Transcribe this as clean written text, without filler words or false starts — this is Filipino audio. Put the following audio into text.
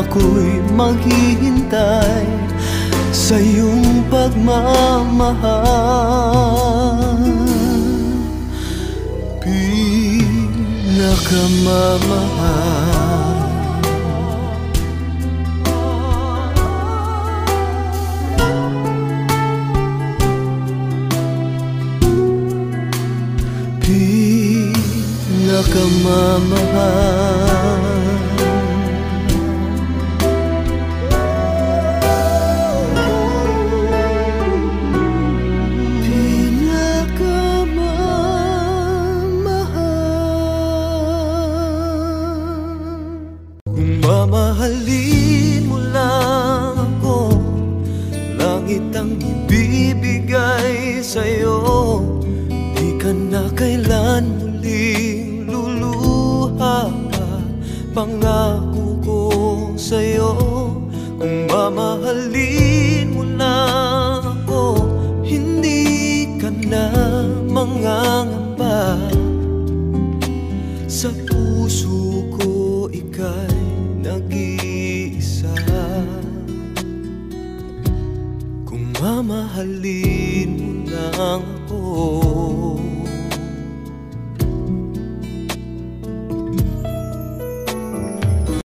ako'y maghihintay sa iyong pagmamahal. Pinakamamahal, pinakamamahal. Mamahalin mo lang ako, langit ang ibibigay sa'yo. Di ka na kailan muling luluha, pangako ko sa'yo. Kung mamahalin mo lang ako, hindi ka na mangangamba. Sa puso ko ika'y nag-iisa. Kung mamahalin mo lang ako,